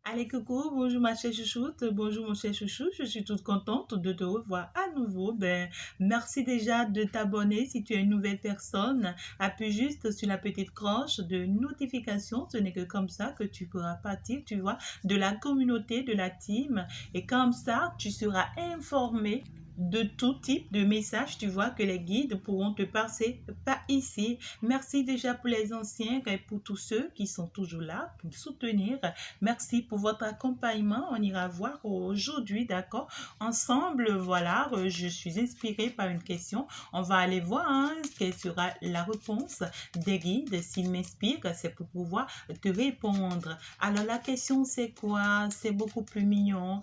Allez, coucou, bonjour ma chère chouchoute, bonjour mon cher chouchou, je suis toute contente de te revoir à nouveau. Merci déjà de t'abonner si tu es une nouvelle personne. Appuie juste sur la petite cloche de notification, ce n'est que comme ça que tu pourras partir, tu vois, de la communauté, de la team. Et comme ça, tu seras informé de tout type de messages, tu vois, que les guides pourront te passer par ici. Merci déjà pour les anciens et pour tous ceux qui sont toujours là pour me soutenir. Merci pour votre accompagnement. On ira voir aujourd'hui, d'accord? Ensemble, voilà, je suis inspirée par une question. On va aller voir quelle sera la réponse des guides. S'ils m'inspirent, c'est pour pouvoir te répondre. Alors, la question, c'est quoi? C'est beaucoup plus mignon.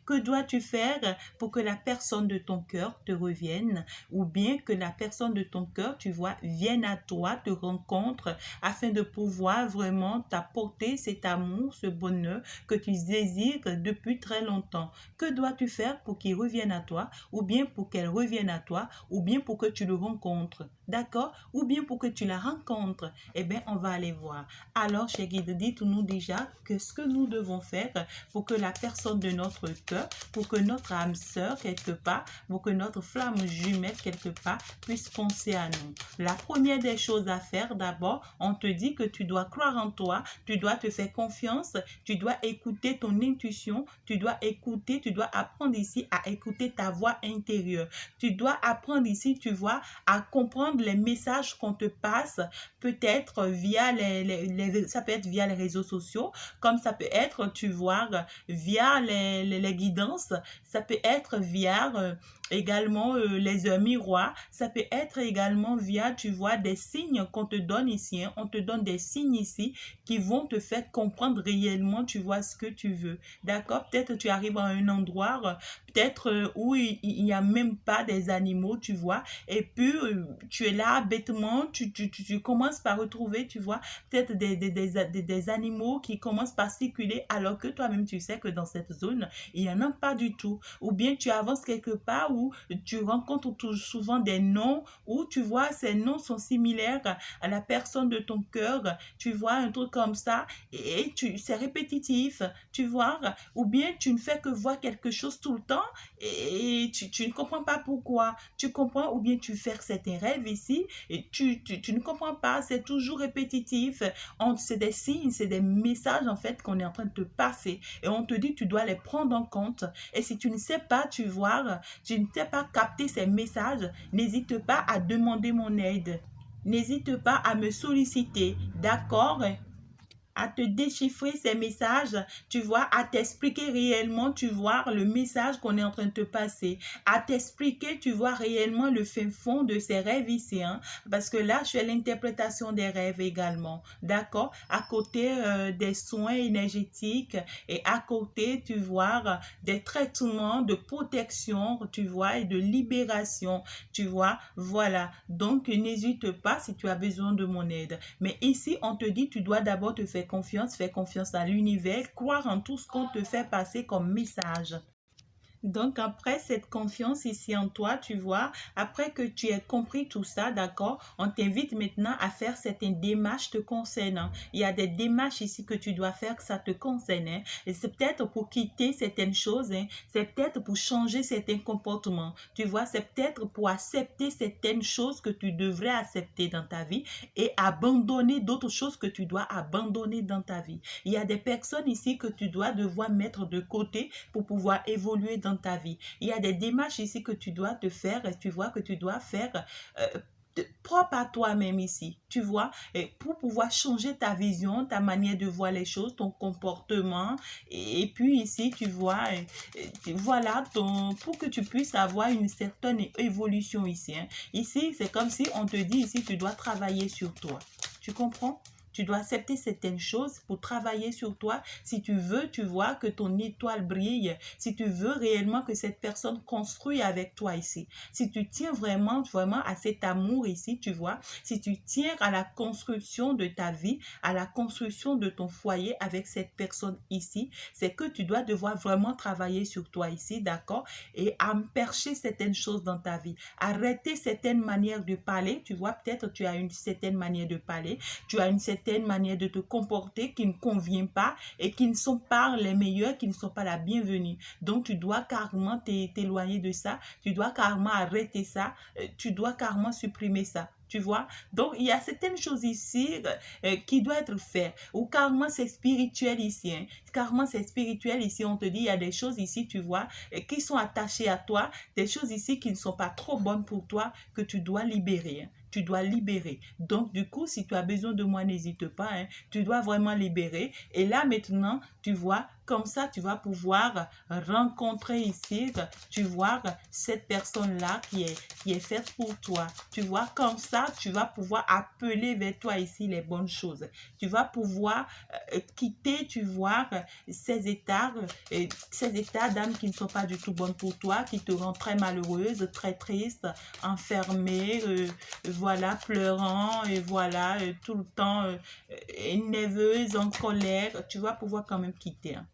Que dois-tu faire pour que la personne de ton cœur te revienne ou bien que la personne de ton cœur, tu vois, vienne à toi, te rencontre afin de pouvoir vraiment t'apporter cet amour, ce bonheur que tu désires depuis très longtemps. Que dois-tu faire pour qu'il revienne à toi ou bien pour qu'elle revienne à toi ou bien pour que tu le rencontres? D'accord? Ou bien pour que tu la rencontres? Eh bien, on va aller voir. Alors, cher guide, dites-nous déjà que ce que nous devons faire pour que la personne de notre cœur, pour que notre âme sœur quelque part, pour que notre flamme jumelle quelque part puisse penser à nous. La première des choses à faire, d'abord, on te dit que tu dois croire en toi, tu dois te faire confiance, tu dois écouter ton intuition, tu dois écouter, tu dois apprendre ici à écouter ta voix intérieure. Tu dois apprendre ici, tu vois, à comprendre les messages qu'on te passe, peut-être via ça peut être via les réseaux sociaux, comme ça peut être, tu vois, via les guidances, ça peut être via également les heures miroirs, ça peut être également via, tu vois, des signes qu'on te donne ici, hein. On te donne des signes ici qui vont te faire comprendre réellement, tu vois, ce que tu veux. D'accord? Peut-être tu arrives à un endroit, peut-être où il n'y a même pas des animaux, tu vois, et puis tu es là bêtement, tu commences par retrouver, tu vois, peut-être des animaux qui commencent par circuler alors que toi-même tu sais que dans cette zone, il n'y en a pas du tout. Ou bien tu avances quelque part où tu rencontres tout souvent des noms où tu vois ces noms sont similaires à la personne de ton cœur, tu vois, un truc comme ça, et c'est répétitif, tu vois, ou bien tu ne fais que voir quelque chose tout le temps et tu ne comprends pas pourquoi, tu comprends, ou bien tu fais certains rêves ici et tu ne comprends pas, c'est toujours répétitif, c'est des signes, c'est des messages en fait qu'on est en train de te passer et on te dit tu dois les prendre en compte. Et si tu ne sais pas, tu vois, tu ne sais pas capter ces messages, n'hésite pas à demander mon aide. N'hésite pas à me solliciter, d'accord? À te déchiffrer ces messages, tu vois, à t'expliquer réellement, tu vois, le message qu'on est en train de te passer, à t'expliquer, tu vois, réellement le fin fond de ces rêves ici, hein, parce que là, je fais l'interprétation des rêves également, d'accord, à côté des soins énergétiques et à côté, tu vois, des traitements de protection, tu vois, et de libération, tu vois, voilà, donc n'hésite pas si tu as besoin de mon aide. Mais ici, on te dit, tu dois d'abord te faire confiance à l'univers, croire en tout ce qu'on te fait passer comme message. Donc, après cette confiance ici en toi, tu vois, après que tu aies compris tout ça, d'accord, on t'invite maintenant à faire certaines démarches te concernant. Il y a des démarches ici que tu dois faire que ça te concerne, hein. Et c'est peut-être pour quitter certaines choses, hein. C'est peut-être pour changer certains comportements. Tu vois, c'est peut-être pour accepter certaines choses que tu devrais accepter dans ta vie et abandonner d'autres choses que tu dois abandonner dans ta vie. Il y a des personnes ici que tu dois devoir mettre de côté pour pouvoir évoluer dans ta vie. Il y a des démarches ici que tu dois te faire et tu vois que tu dois faire euh, propre à toi-même ici, tu vois, et pour pouvoir changer ta vision, ta manière de voir les choses, ton comportement, et puis ici, tu vois, voilà, pour que tu puisses avoir une certaine évolution ici, hein. Ici, c'est comme si on te dit ici, tu dois travailler sur toi. Tu comprends? Tu dois accepter certaines choses pour travailler sur toi si tu veux, tu vois, que ton étoile brille, si tu veux réellement que cette personne construise avec toi ici. Si tu tiens vraiment, vraiment à cet amour ici, tu vois, si tu tiens à la construction de ta vie, à la construction de ton foyer avec cette personne ici, c'est que tu dois devoir vraiment travailler sur toi ici, d'accord? Et à percher certaines choses dans ta vie. Arrêter certaines manières de parler, tu vois, peut-être tu as une certaine manière de parler, tu as une certaine certaines manières de te comporter qui ne conviennent pas et qui ne sont pas les meilleures, qui ne sont pas la bienvenue. Donc, tu dois carrément t'éloigner de ça, tu dois carrément arrêter ça, tu dois carrément supprimer ça. Tu vois? Donc, il y a certaines choses ici qui doivent être faites. Ou carrément, c'est spirituel ici. Hein. Carrément, c'est spirituel ici. On te dit, il y a des choses ici, tu vois, qui sont attachées à toi. Des choses ici qui ne sont pas trop bonnes pour toi, que tu dois libérer. Hein. Tu dois libérer. Donc, du coup, si tu as besoin de moi, n'hésite pas. Hein. Tu dois vraiment libérer. Et là, maintenant, tu vois, comme ça, tu vas pouvoir rencontrer ici, tu vois, cette personne-là qui est faite pour toi. Tu vois, comme ça, tu vas pouvoir appeler vers toi ici les bonnes choses. Tu vas pouvoir quitter, tu vois, ces états d'âme qui ne sont pas du tout bons pour toi, qui te rendent très malheureuse, très triste, enfermée, voilà, pleurant, et voilà, tout le temps nerveuse, en colère. Tu vas pouvoir quand même quitter. Hein.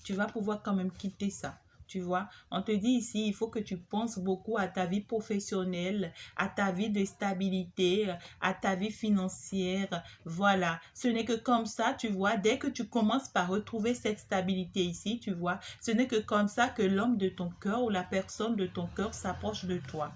Tu vas pouvoir quand même quitter ça. Tu vois, on te dit ici, il faut que tu penses beaucoup à ta vie professionnelle, à ta vie de stabilité, à ta vie financière. Voilà, ce n'est que comme ça, tu vois, dès que tu commences par retrouver cette stabilité ici, tu vois, ce n'est que comme ça que l'homme de ton cœur ou la personne de ton cœur s'approche de toi.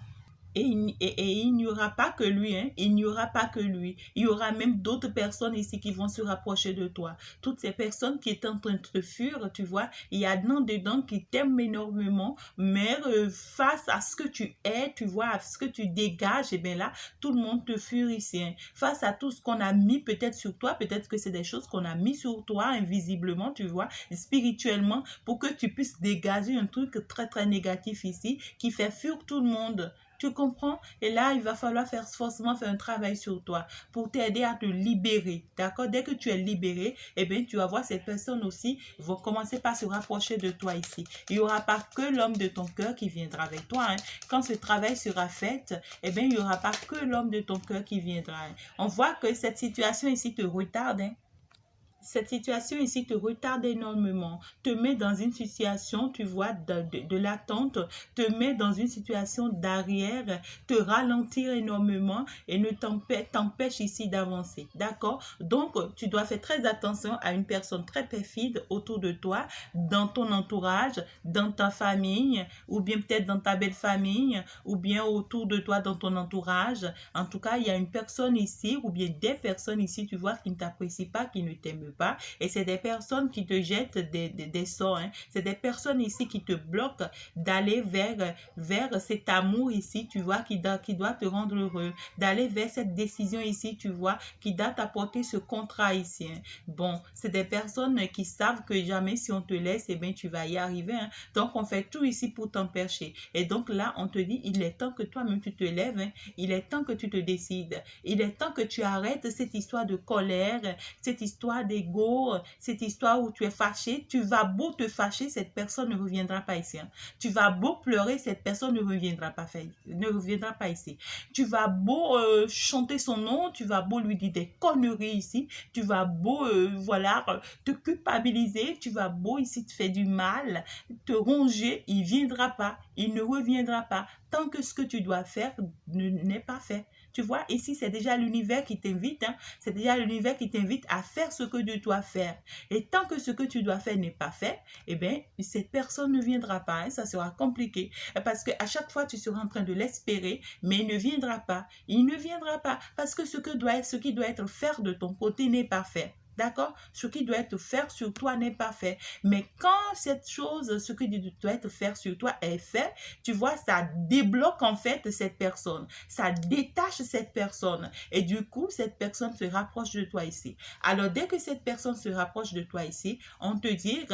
Et il n'y aura pas que lui, hein. Il n'y aura pas que lui. Il y aura même d'autres personnes ici qui vont se rapprocher de toi. Toutes ces personnes qui étaient en train de te fuir, tu vois, il y a dedans qui t'aiment énormément, mais face à ce que tu es, tu vois, à ce que tu dégages, et bien là, tout le monde te fuit ici. Hein. Face à tout ce qu'on a mis peut-être sur toi, peut-être que c'est des choses qu'on a mis sur toi invisiblement, tu vois, spirituellement, pour que tu puisses dégager un truc très, très négatif ici qui fait fuir tout le monde. Tu comprends? Et là, il va falloir forcément faire un travail sur toi pour t'aider à te libérer. D'accord? Dès que tu es libéré, eh bien, tu vas voir ces personnes aussi vont commencer par se rapprocher de toi ici. Il n'y aura pas que l'homme de ton cœur qui viendra avec toi. Hein. Quand ce travail sera fait, eh bien, il n'y aura pas que l'homme de ton cœur qui viendra. Hein. On voit que cette situation ici te retarde. Hein. Cette situation ici te retarde énormément, te met dans une situation, tu vois, de l'attente, te met dans une situation d'arrière, te ralentir énormément et ne t'empêche ici d'avancer. D'accord? Donc, tu dois faire très attention à une personne très perfide autour de toi, dans ton entourage, dans ta famille, ou bien peut-être dans ta belle famille, ou bien autour de toi dans ton entourage. En tout cas, il y a une personne ici, ou bien des personnes ici, tu vois, qui ne t'apprécient pas, qui ne t'aiment pas. Et c'est des personnes qui te jettent des sorts. Hein. C'est des personnes ici qui te bloquent d'aller vers cet amour ici, tu vois, qui doit te rendre heureux. D'aller vers cette décision ici, tu vois, qui doit t'apporter ce contrat ici. Hein. Bon, c'est des personnes qui savent que jamais si on te laisse, eh bien, tu vas y arriver. Hein. Donc, on fait tout ici pour t'empêcher. Et donc là, on te dit, il est temps que toi-même tu te lèves. Hein. Il est temps que tu te décides. Il est temps que tu arrêtes cette histoire de colère, cette histoire d'ego, cette histoire où tu es fâché. Tu vas beau te fâcher, cette personne ne reviendra pas ici. Hein. Tu vas beau pleurer, cette personne ne reviendra pas ici. Tu vas beau chanter son nom, tu vas beau lui dire des conneries ici, tu vas beau voilà, te culpabiliser, tu vas beau ici te faire du mal, te ronger, il ne viendra pas, il ne reviendra pas tant que ce que tu dois faire n'est pas fait. Tu vois, ici, c'est déjà l'univers qui t'invite. Hein? C'est déjà l'univers qui t'invite à faire ce que tu dois faire. Et tant que ce que tu dois faire n'est pas fait, eh bien, cette personne ne viendra pas. Hein? Ça sera compliqué. Parce qu'à chaque fois, tu seras en train de l'espérer, mais il ne viendra pas. Il ne viendra pas. Parce que ce qui doit être fait de ton côté n'est pas fait. D'accord? Ce qui doit être fait sur toi n'est pas fait. Mais quand cette chose, ce qui doit être fait sur toi est fait, tu vois, ça débloque en fait cette personne. Ça détache cette personne. Et du coup, cette personne se rapproche de toi ici. Alors, dès que cette personne se rapproche de toi ici, on te dit...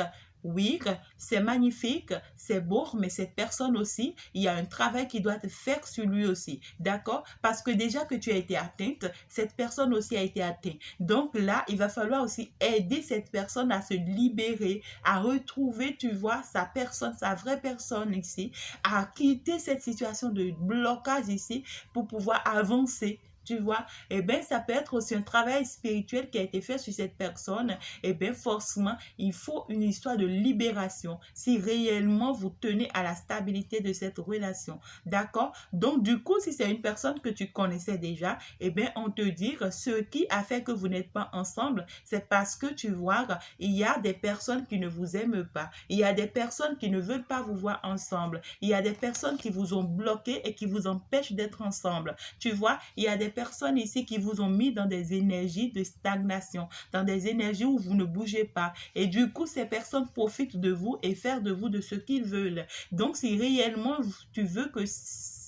Oui, c'est magnifique, c'est beau, mais cette personne aussi, il y a un travail qui doit être fait sur lui aussi, d'accord? Parce que déjà que tu as été atteinte, cette personne aussi a été atteinte. Donc là, il va falloir aussi aider cette personne à se libérer, à retrouver, tu vois, sa personne, sa vraie personne ici, à quitter cette situation de blocage ici pour pouvoir avancer. tu vois, eh bien, ça peut être aussi un travail spirituel qui a été fait sur cette personne. Eh bien, forcément, il faut une histoire de libération si réellement vous tenez à la stabilité de cette relation. D'accord? Donc, du coup, si c'est une personne que tu connaissais déjà, eh bien, on te dit que ce qui a fait que vous n'êtes pas ensemble, c'est parce que tu vois, il y a des personnes qui ne vous aiment pas. Il y a des personnes qui ne veulent pas vous voir ensemble. Il y a des personnes qui vous ont bloqué et qui vous empêchent d'être ensemble. Tu vois, il y a des personnes ici qui vous ont mis dans des énergies de stagnation, dans des énergies où vous ne bougez pas. Et du coup, ces personnes profitent de vous et faire de vous de ce qu'ils veulent. Donc, si réellement tu veux que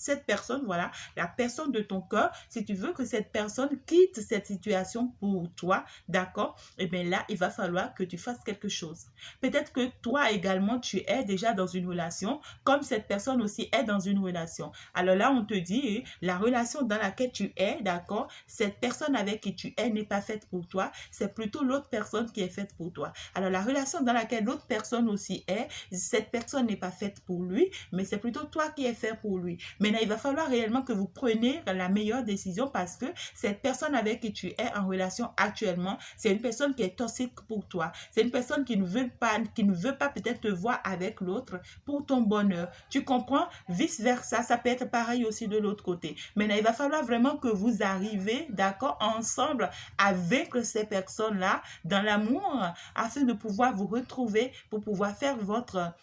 cette personne, voilà, la personne de ton cœur, si tu veux que cette personne quitte cette situation pour toi, d'accord, et bien là, il va falloir que tu fasses quelque chose. Peut-être que toi également, tu es déjà dans une relation, comme cette personne aussi est dans une relation. Alors là, on te dit, la relation dans laquelle tu es, d'accord, cette personne avec qui tu es n'est pas faite pour toi, c'est plutôt l'autre personne qui est faite pour toi. Alors la relation dans laquelle l'autre personne aussi est, cette personne n'est pas faite pour lui, mais c'est plutôt toi qui es fait pour lui. Maintenant, il va falloir réellement que vous preniez la meilleure décision parce que cette personne avec qui tu es en relation actuellement, c'est une personne qui est toxique pour toi. C'est une personne qui ne veut pas peut-être te voir avec l'autre pour ton bonheur. Tu comprends? Vice versa, ça peut être pareil aussi de l'autre côté. Maintenant, il va falloir vraiment que vous arrivez, d'accord, ensemble avec ces personnes-là dans l'amour afin de pouvoir vous retrouver pour pouvoir faire votre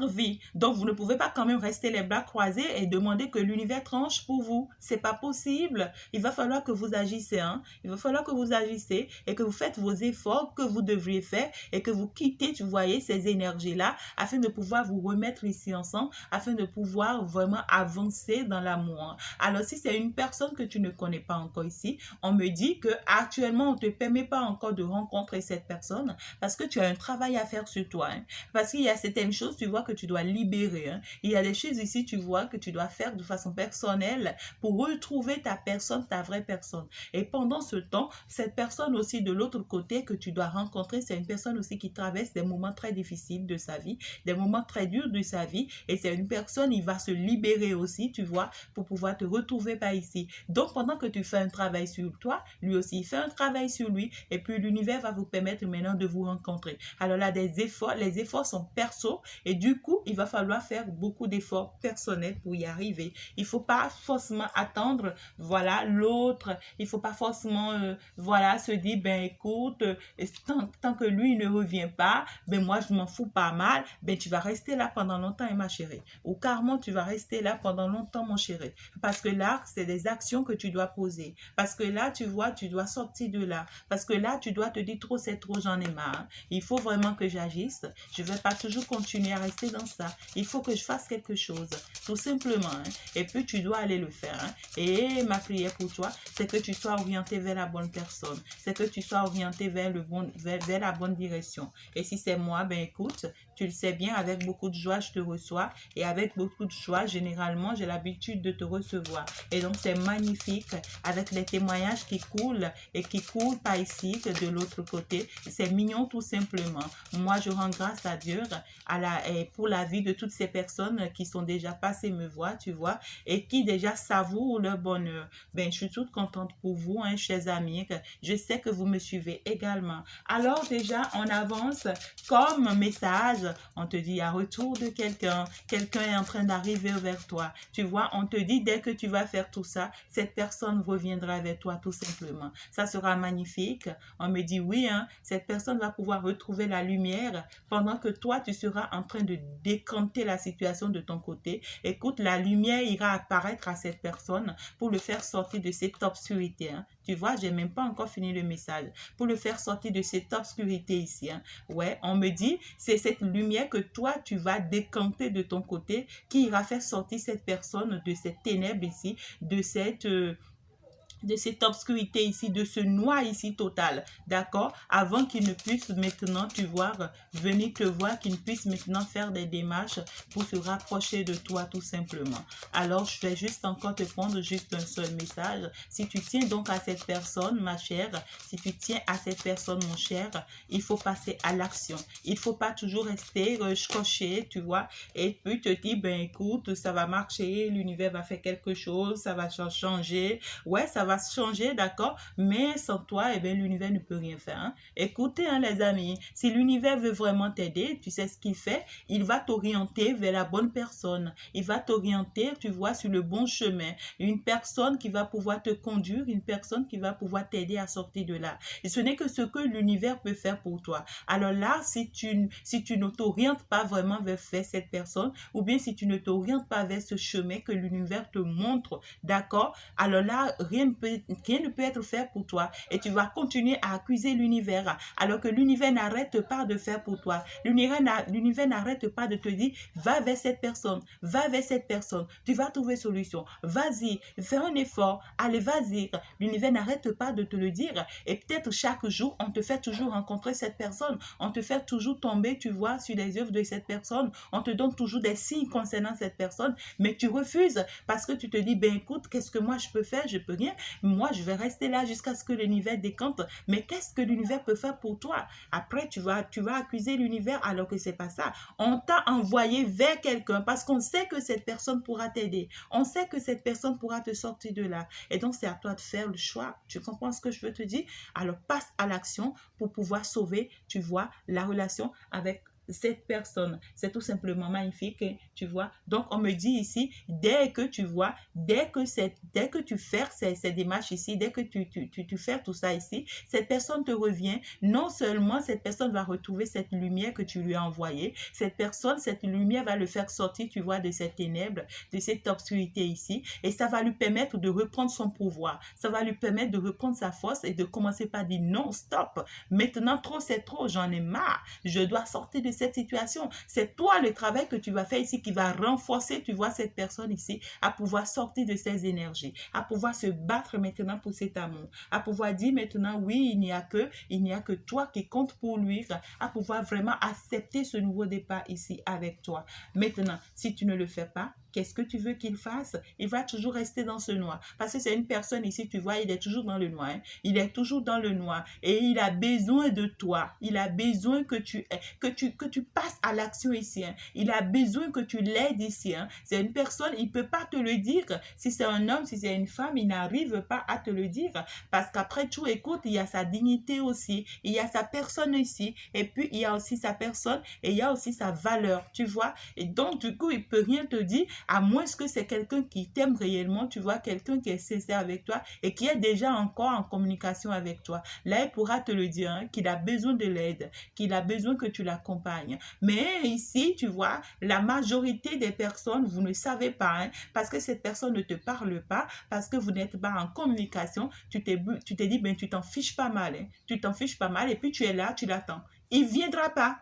vie. Donc, vous ne pouvez pas quand même rester les bras croisés et demander que l'univers tranche pour vous. C'est pas possible. Il va falloir que vous agissez, hein. Il va falloir que vous agissez et que vous faites vos efforts que vous devriez faire et que vous quittez, tu voyez, ces énergies-là afin de pouvoir vous remettre ici ensemble, afin de pouvoir vraiment avancer dans l'amour. Alors, si c'est une personne que tu ne connais pas encore ici, on me dit que actuellement, on ne te permet pas encore de rencontrer cette personne parce que tu as un travail à faire sur toi, hein. Parce qu'il y a certaines choses, tu vois, que tu dois libérer, hein. Il y a des choses ici, tu vois, que tu dois faire de façon personnelle pour retrouver ta personne, ta vraie personne. Et pendant ce temps, cette personne aussi de l'autre côté que tu dois rencontrer, c'est une personne aussi qui traverse des moments très difficiles de sa vie, des moments très durs de sa vie. Et c'est une personne, il va se libérer aussi, tu vois, pour pouvoir te retrouver par ici. Donc, pendant que tu fais un travail sur toi, lui aussi, il fait un travail sur lui. Et puis, l'univers va vous permettre maintenant de vous rencontrer. Alors là, les efforts sont perso. Et du coup, il va falloir faire beaucoup d'efforts personnels pour y arriver. Il ne faut pas forcément attendre, voilà, l'autre. Il ne faut pas forcément, voilà, se dire, ben écoute, tant que lui ne revient pas, ben moi, je m'en fous pas mal. Ben tu vas rester là pendant longtemps, ma chérie. Ou carrément, tu vas rester là pendant longtemps, mon chéri. Parce que là, c'est des actions que tu dois poser. Parce que là, tu vois, tu dois sortir de là. Parce que là, tu dois te dire, trop, c'est trop, j'en ai marre. Il faut vraiment que j'agisse. Je ne vais pas toujours continuer à rester dans ça. Il faut que je fasse quelque chose, tout simplement, hein. Et puis, tu dois aller le faire, hein. Et ma prière pour toi, c'est que tu sois orienté vers la bonne personne. C'est que tu sois orienté vers la bonne direction. Et si c'est moi, ben écoute, tu le sais bien, avec beaucoup de joie, je te reçois. Et avec beaucoup de joie, généralement, j'ai l'habitude de te recevoir. Et donc, c'est magnifique avec les témoignages qui coulent et qui coulent par ici, de l'autre côté. C'est mignon, tout simplement. Moi, je rends grâce à Dieu pour la vie de toutes ces personnes qui sont déjà passées me voir, tu vois, et qui déjà savourent leur bonheur. Ben, je suis toute contente pour vous, hein, chers amis. Je sais que vous me suivez également. Alors, déjà, on avance comme message. On te dit, à retour de quelqu'un. Quelqu'un est en train d'arriver vers toi. Tu vois, on te dit, dès que tu vas faire tout ça, cette personne reviendra vers toi, tout simplement. Ça sera magnifique. On me dit, oui, hein, cette personne va pouvoir retrouver la lumière pendant que toi, tu seras en train de décanter la situation de ton côté. Écoute, la lumière ira apparaître à cette personne pour le faire sortir de cette obscurité, hein. Tu vois, j'ai même pas encore fini le message. Pour le faire sortir de cette obscurité ici, hein. Ouais, on me dit, c'est cette lumière que toi, tu vas décanter de ton côté qui ira faire sortir cette personne de cette ténèbre ici, de cette de cette obscurité ici, de ce noir ici total, d'accord, avant qu'il ne puisse maintenant, tu vois, venir te voir, qu'il ne puisse maintenant faire des démarches pour se rapprocher de toi tout simplement. Alors, je vais juste encore te prendre juste un seul message. Si tu tiens donc à cette personne, ma chère, si tu tiens à cette personne, mon cher, il faut passer à l'action. Il ne faut pas toujours rester scotché, tu vois, et puis te dire, ben écoute, ça va marcher, l'univers va faire quelque chose, ça va changer. Ouais, ça va changer, d'accord, mais sans toi, eh bien, l'univers ne peut rien faire. Hein. Écoutez, hein, les amis, si l'univers veut vraiment t'aider, tu sais ce qu'il fait, il va t'orienter vers la bonne personne. Il va t'orienter, tu vois, sur le bon chemin. Une personne qui va pouvoir te conduire, une personne qui va pouvoir t'aider à sortir de là. Et ce n'est que ce que l'univers peut faire pour toi. Alors là, si tu ne t'orientes pas vraiment vers cette personne, ou bien si tu ne t'orientes pas vers ce chemin que l'univers te montre, d'accord, alors là, rien ne peut être fait pour toi. Et tu vas continuer à accuser l'univers, alors que l'univers n'arrête pas de faire pour toi. L'univers n'arrête pas de te dire, va vers cette personne, va vers cette personne, tu vas trouver solution. Vas-y, fais un effort, allez, vas-y. L'univers n'arrête pas de te le dire. Et peut-être chaque jour, on te fait toujours rencontrer cette personne, on te fait toujours tomber, tu vois, sur les œuvres de cette personne, on te donne toujours des signes concernant cette personne, mais tu refuses parce que tu te dis, ben écoute, qu'est-ce que moi je peux faire? Je peux rien. Moi, je vais rester là jusqu'à ce que l'univers décante. Mais qu'est-ce que l'univers peut faire pour toi? Après, tu vas accuser l'univers alors que c'est pas ça. On t'a envoyé vers quelqu'un parce qu'on sait que cette personne pourra t'aider. On sait que cette personne pourra te sortir de là. Et donc, c'est à toi de faire le choix. Tu comprends ce que je veux te dire? Alors, passe à l'action pour pouvoir sauver, tu vois, la relation avec cette personne. C'est tout simplement magnifique, tu vois. Donc, on me dit ici, dès que tu vois, dès que tu fais ces démarches ici, dès que tu fais tout ça ici, cette personne te revient. Non seulement cette personne va retrouver cette lumière que tu lui as envoyée, cette lumière va le faire sortir, tu vois, de cette ténèbres, de cette obscurité ici, et ça va lui permettre de reprendre son pouvoir. Ça va lui permettre de reprendre sa force et de commencer par dire non, stop. Maintenant, trop, c'est trop, j'en ai marre. Je dois sortir de cette situation. C'est toi le travail que tu vas faire ici qui va renforcer, tu vois, cette personne ici à pouvoir sortir de ses énergies, à pouvoir se battre maintenant pour cet amour, à pouvoir dire maintenant oui, il n'y a que toi qui compte pour lui, à pouvoir vraiment accepter ce nouveau départ ici avec toi. Maintenant, si tu ne le fais pas, qu'est-ce que tu veux qu'il fasse? Il va toujours rester dans ce noir. Parce que c'est une personne ici, tu vois, il est toujours dans le noir. Hein? Il est toujours dans le noir. Et il a besoin de toi. Il a besoin que tu passes à l'action ici. Hein? Il a besoin que tu l'aides ici. Hein? C'est une personne, il ne peut pas te le dire. Si c'est un homme, si c'est une femme, il n'arrive pas à te le dire. Parce qu'après tout, écoute, il y a sa dignité aussi. Il y a sa personne ici. Et puis, il y a aussi sa personne et il y a aussi sa valeur. Tu vois? Et donc, du coup, il ne peut rien te dire à moins que c'est quelqu'un qui t'aime réellement, tu vois, quelqu'un qui est sincère avec toi et qui est déjà encore en communication avec toi. Là, il pourra te le dire, hein, qu'il a besoin de l'aide, qu'il a besoin que tu l'accompagnes. Mais ici, tu vois, la majorité des personnes, vous ne savez pas, hein, parce que cette personne ne te parle pas, parce que vous n'êtes pas en communication, tu t'es dit, ben, tu t'en fiches pas mal, hein, tu t'en fiches pas mal et puis tu es là, tu l'attends. Il ne viendra pas.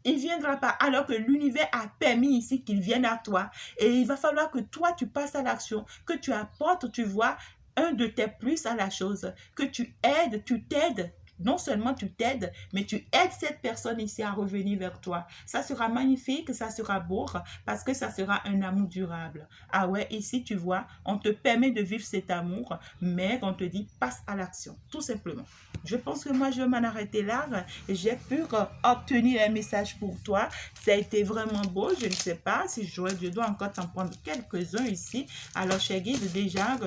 Il ne viendra pas alors que l'univers a permis ici qu'il vienne à toi. Et il va falloir que toi, tu passes à l'action, que tu apportes, tu vois, un de tes plus à la chose, que tu aides, tu t'aides. Non seulement tu t'aides, mais tu aides cette personne ici à revenir vers toi. Ça sera magnifique, ça sera beau, parce que ça sera un amour durable. Ah ouais, ici tu vois, on te permet de vivre cet amour, mais on te dit passe à l'action, tout simplement. Je pense que moi je vais m'en arrêter là. J'ai pu obtenir un message pour toi. Ça a été vraiment beau. Je ne sais pas si je dois encore t'en prendre quelques-uns ici. Alors, cher guide, déjà,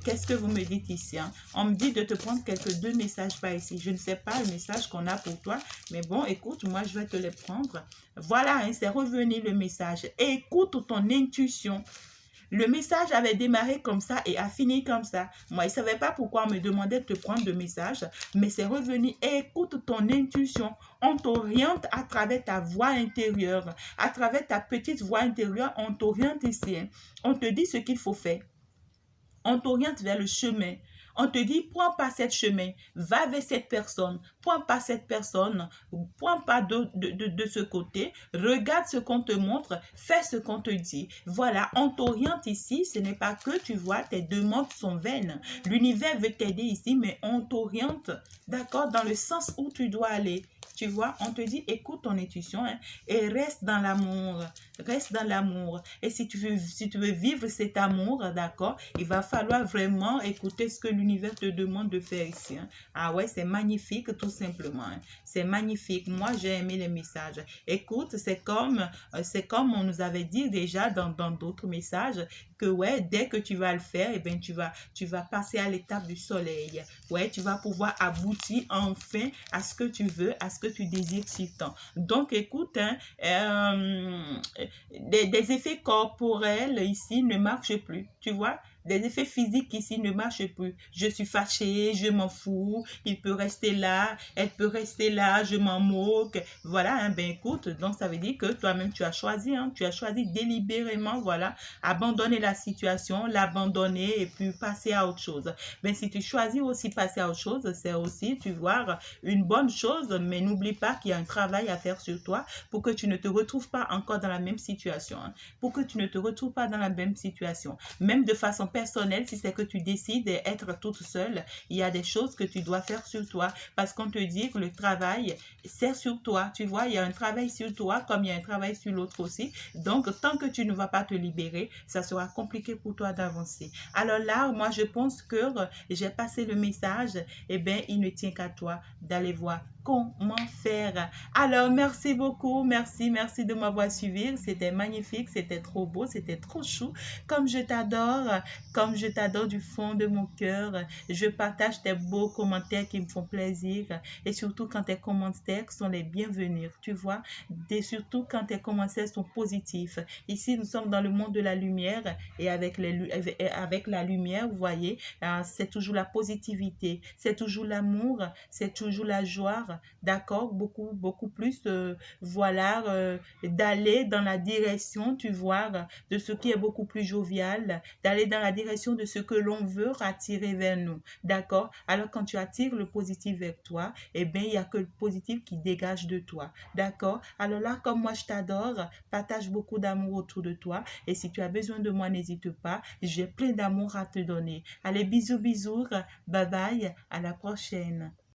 qu'est-ce que vous me dites ici? Hein? On me dit de te prendre deux messages par ici. Je ne sais pas le message qu'on a pour toi. Mais bon, écoute, moi, je vais te les prendre. Voilà, hein, c'est revenu le message. Écoute ton intuition. Le message avait démarré comme ça et a fini comme ça. Moi, je ne savais pas pourquoi on me demandait de te prendre de message, mais c'est revenu. Écoute ton intuition. On t'oriente à travers ta voix intérieure, à travers ta petite voix intérieure, on t'oriente ici. On te dit ce qu'il faut faire. On t'oriente vers le chemin. On te dit, prends pas cette chemin, va vers cette personne, prends pas cette personne, prends pas de ce côté, regarde ce qu'on te montre, fais ce qu'on te dit. Voilà, on t'oriente ici, ce n'est pas que tu vois, tes demandes sont vaines. L'univers veut t'aider ici, mais on t'oriente, d'accord, dans le sens où tu dois aller. Tu vois, on te dit, écoute ton intuition hein, et reste dans l'amour. Reste dans l'amour. Et si tu veux vivre cet amour, d'accord, il va falloir vraiment écouter ce que l'univers te demande de faire ici. Hein. Ah ouais, c'est magnifique tout simplement. Hein. C'est magnifique. Moi, j'ai aimé les messages. Écoute, c'est comme on nous avait dit déjà dans d'autres messages que ouais, dès que tu vas le faire, eh bien, tu vas passer à l'étape du soleil. Ouais, tu vas pouvoir aboutir enfin à ce que tu veux, à ce que tu désires si tant. Donc, écoute, hein, des effets corporels ici ne marchent plus, tu vois. Des effets physiques ici ne marchent plus. Je suis fâchée, je m'en fous, il peut rester là, elle peut rester là, je m'en moque. Voilà, hein, ben écoute, donc ça veut dire que toi-même tu as choisi, hein, tu as choisi délibérément, voilà, abandonner la situation, l'abandonner et puis passer à autre chose. Ben si tu choisis aussi passer à autre chose, c'est aussi, tu vois, une bonne chose, mais n'oublie pas qu'il y a un travail à faire sur toi pour que tu ne te retrouves pas encore dans la même situation, hein, pour que tu ne te retrouves pas dans la même situation, même de façon personnelle, si c'est que tu décides d'être toute seule, il y a des choses que tu dois faire sur toi parce qu'on te dit que le travail, c'est sur toi. Tu vois, il y a un travail sur toi comme il y a un travail sur l'autre aussi. Donc, tant que tu ne vas pas te libérer, ça sera compliqué pour toi d'avancer. Alors là, moi, je pense que j'ai passé le message. Eh bien, il ne tient qu'à toi d'aller voir comment faire. Alors, merci beaucoup. Merci de m'avoir suivi. C'était magnifique, c'était trop beau, c'était trop chou. Comme je t'adore du fond de mon cœur. Je partage tes beaux commentaires qui me font plaisir. Et surtout quand tes commentaires sont les bienvenus, tu vois. Et surtout quand tes commentaires sont positifs. Ici, nous sommes dans le monde de la lumière. Et avec la lumière, vous voyez, c'est toujours la positivité. C'est toujours l'amour. C'est toujours la joie. D'accord, beaucoup plus, voilà, d'aller dans la direction, tu vois, de ce qui est beaucoup plus jovial, d'aller dans la direction de ce que l'on veut attirer vers nous, d'accord. Alors quand tu attires le positif vers toi, eh bien, il n'y a que le positif qui dégage de toi, d'accord. Alors là, comme moi je t'adore, partage beaucoup d'amour autour de toi, et si tu as besoin de moi, n'hésite pas, j'ai plein d'amour à te donner. Allez, bisous, bye bye, à la prochaine.